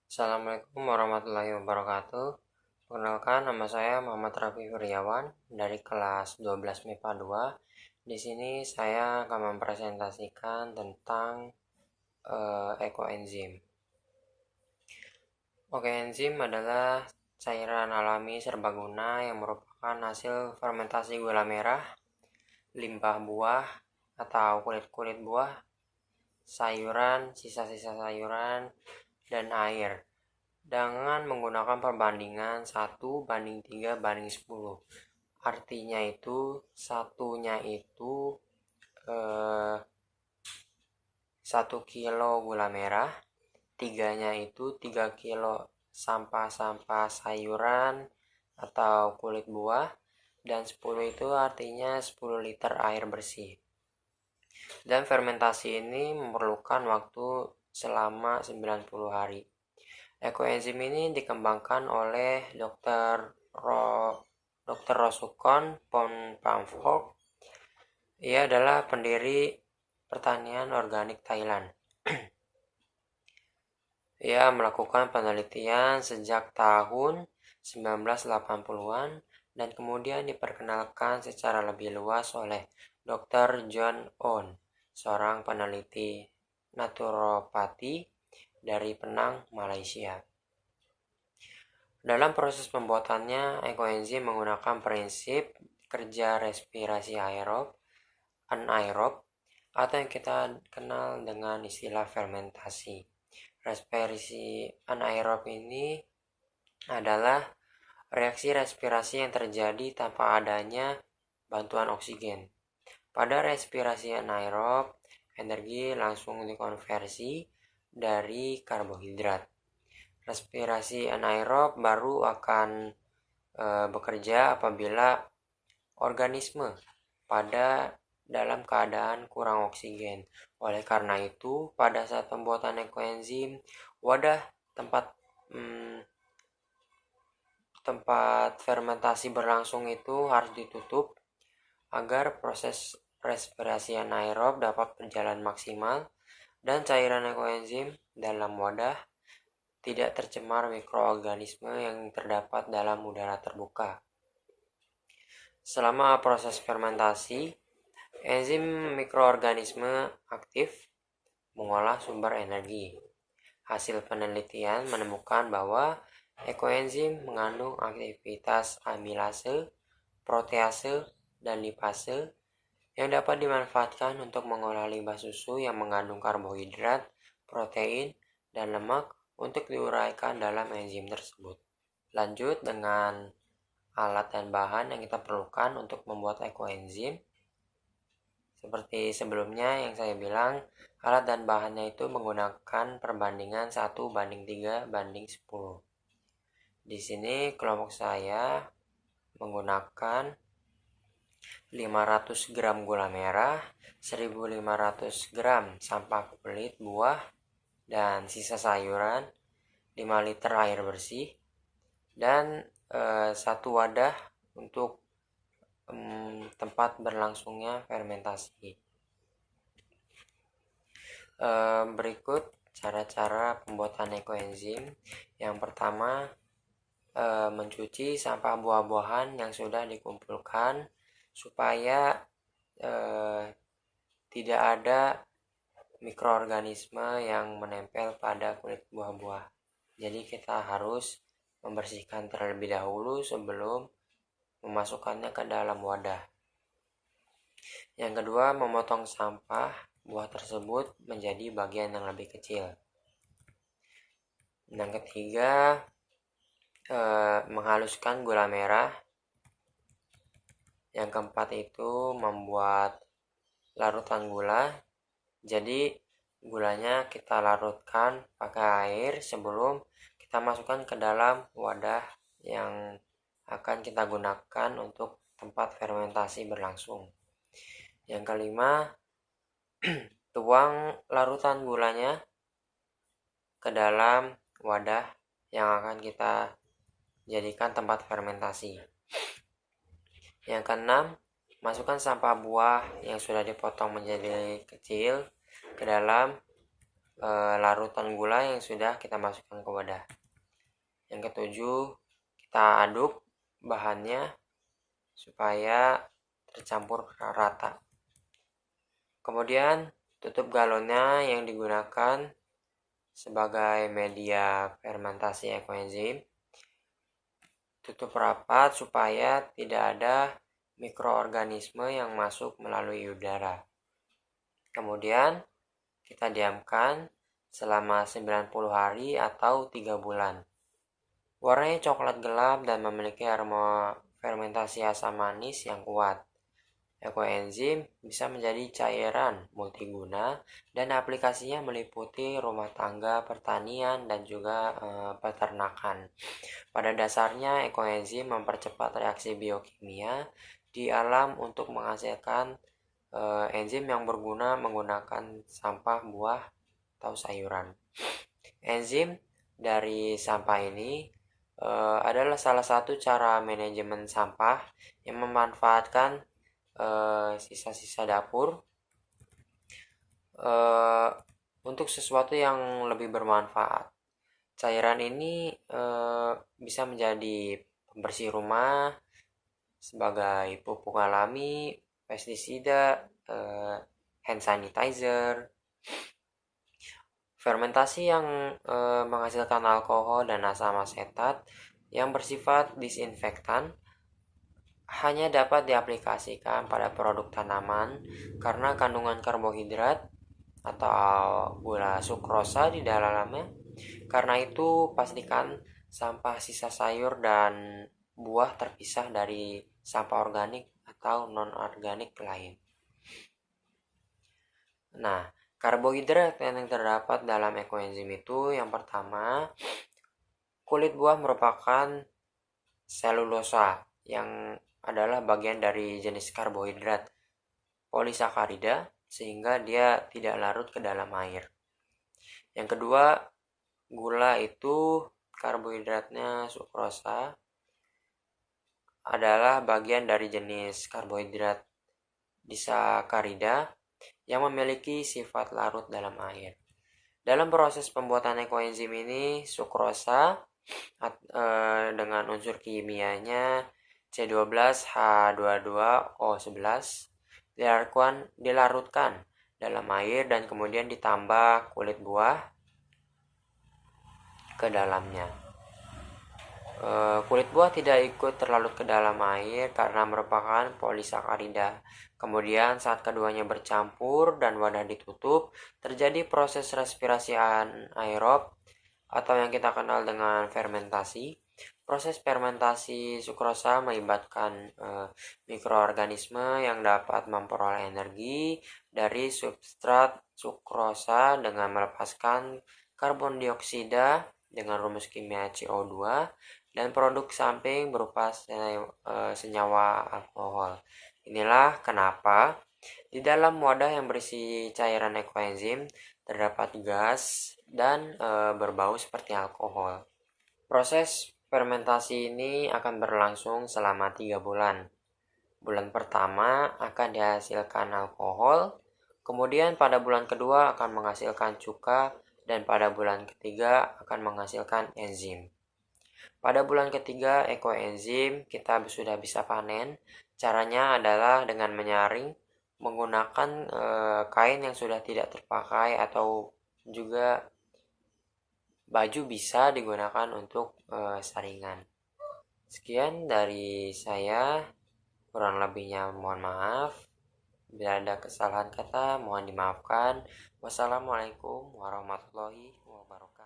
Assalamualaikum warahmatullahi wabarakatuh. Perkenalkan, nama saya Muhammad Raffi Firyawan dari kelas 12 MIPA 2. Di sini saya akan mempresentasikan tentang ekoenzim. Oke, enzim adalah cairan alami serbaguna yang merupakan hasil fermentasi gula merah, limbah buah atau kulit-kulit buah, sayuran, sisa-sisa sayuran, dan air dengan menggunakan perbandingan 1:3:10. Artinya itu satunya itu 1 kilo gula merah, tiganya itu 3 kilo sampah-sampah sayuran atau kulit buah, dan 10 itu artinya 10 liter air bersih. Dan fermentasi ini memerlukan waktu selama 90 hari. Ekoenzim ini dikembangkan oleh Dr. Rosukon Pongpamphok. Ia adalah pendiri pertanian organik Thailand. Ia melakukan penelitian sejak tahun 1980-an dan kemudian diperkenalkan secara lebih luas oleh Dr. John On, seorang peneliti naturopati dari Penang, Malaysia. Dalam proses pembuatannya, ekoenzim menggunakan prinsip kerja respirasi aerob, anaerob, atau yang kita kenal dengan istilah fermentasi. Respirasi anaerob ini adalah reaksi respirasi yang terjadi tanpa adanya bantuan oksigen. Pada respirasi anaerob, energi langsung dikonversi dari karbohidrat. Respirasi anaerob baru akan bekerja apabila organisme pada dalam keadaan kurang oksigen. Oleh karena itu, pada saat pembuatan ekoenzim, wadah tempat fermentasi berlangsung itu harus ditutup agar proses respirasi anaerob dapat berjalan maksimal dan cairan ekoenzim dalam wadah tidak tercemar mikroorganisme yang terdapat dalam udara terbuka. Selama proses fermentasi, enzim mikroorganisme aktif mengolah sumber energi. Hasil penelitian menemukan bahwa ekoenzim mengandung aktivitas amilase, protease, dan lipase yang dapat dimanfaatkan untuk mengolah limbah susu yang mengandung karbohidrat, protein, dan lemak untuk diuraikan dalam enzim tersebut. Lanjut dengan alat dan bahan yang kita perlukan untuk membuat ekoenzim. Seperti sebelumnya yang saya bilang, alat dan bahannya itu menggunakan perbandingan 1:3:10. Di sini kelompok saya menggunakan 500 gram gula merah, 1500 gram sampah kulit buah, dan sisa sayuran, 5 liter air bersih, dan 1 wadah untuk tempat berlangsungnya fermentasi. Berikut cara-cara pembuatan ekoenzim. Yang pertama, mencuci sampah buah-buahan yang sudah dikumpulkan supaya tidak ada mikroorganisme yang menempel pada kulit buah-buah. Jadi kita harus membersihkan terlebih dahulu sebelum memasukkannya ke dalam wadah. Yang kedua, memotong sampah buah tersebut menjadi bagian yang lebih kecil. Yang ketiga, menghaluskan gula merah. Yang keempat itu membuat larutan gula. Jadi gulanya kita larutkan pakai air sebelum kita masukkan ke dalam wadah yang akan kita gunakan untuk tempat fermentasi berlangsung. Yang kelima, tuang larutan gulanya ke dalam wadah yang akan kita jadikan tempat fermentasi. Yang keenam, masukkan sampah buah yang sudah dipotong menjadi kecil ke dalam larutan gula yang sudah kita masukkan ke wadah. Yang ketujuh, kita aduk bahannya supaya tercampur rata. Kemudian tutup galonnya yang digunakan sebagai media fermentasi ekoenzim. Tutup rapat supaya tidak ada mikroorganisme yang masuk melalui udara. Kemudian kita diamkan selama 90 hari atau 3 bulan. Warnanya coklat gelap dan memiliki aroma fermentasi asam manis yang kuat. Ekoenzim bisa menjadi cairan multiguna dan aplikasinya meliputi rumah tangga, pertanian, dan juga peternakan. Pada dasarnya, ekoenzim mempercepat reaksi biokimia di alam untuk menghasilkan enzim yang berguna menggunakan sampah buah atau sayuran. Enzim dari sampah ini adalah salah satu cara manajemen sampah yang memanfaatkan sisa-sisa dapur untuk sesuatu yang lebih bermanfaat. Cairan ini bisa menjadi pembersih rumah, sebagai pupuk alami, pestisida, hand sanitizer. Fermentasi yang menghasilkan alkohol dan asam asetat yang bersifat disinfektan hanya dapat diaplikasikan pada produk tanaman karena kandungan karbohidrat atau gula sukrosa di dalamnya. Karena itu, pastikan sampah sisa sayur dan buah terpisah dari sampah organik atau non-organik lain. Nah, karbohidrat yang terdapat dalam ekoenzim itu yang pertama, kulit buah merupakan selulosa yang adalah bagian dari jenis karbohidrat polisakarida sehingga dia tidak larut ke dalam air. Yang kedua, gula itu karbohidratnya sukrosa adalah bagian dari jenis karbohidrat disakarida yang memiliki sifat larut dalam air. Dalam proses pembuatan ekoenzim ini, sukrosa dengan unsur kimianya C12H22O11 dilarutkan dalam air dan kemudian ditambah kulit buah ke dalamnya. Kulit buah tidak ikut terlalu ke dalam air karena merupakan polisakarida. Kemudian saat keduanya bercampur dan wadah ditutup, terjadi proses respirasi anaerob atau yang kita kenal dengan fermentasi. Proses fermentasi sukrosa melibatkan mikroorganisme yang dapat memperoleh energi dari substrat sukrosa dengan melepaskan karbon dioksida dengan rumus kimia CO2 dan produk samping berupa senyawa alkohol. Inilah kenapa di dalam wadah yang berisi cairan ekoenzim terdapat gas dan berbau seperti alkohol. Proses fermentasi ini akan berlangsung selama 3 bulan. Bulan pertama akan dihasilkan alkohol, kemudian pada bulan kedua akan menghasilkan cuka, dan pada bulan ketiga akan menghasilkan enzim. Pada bulan ketiga ekoenzim kita sudah bisa panen. Caranya adalah dengan menyaring menggunakan kain yang sudah tidak terpakai atau juga baju bisa digunakan untuk saringan. Sekian dari saya, kurang lebihnya mohon maaf. Bila ada kesalahan kata mohon dimaafkan. Wassalamualaikum warahmatullahi wabarakatuh.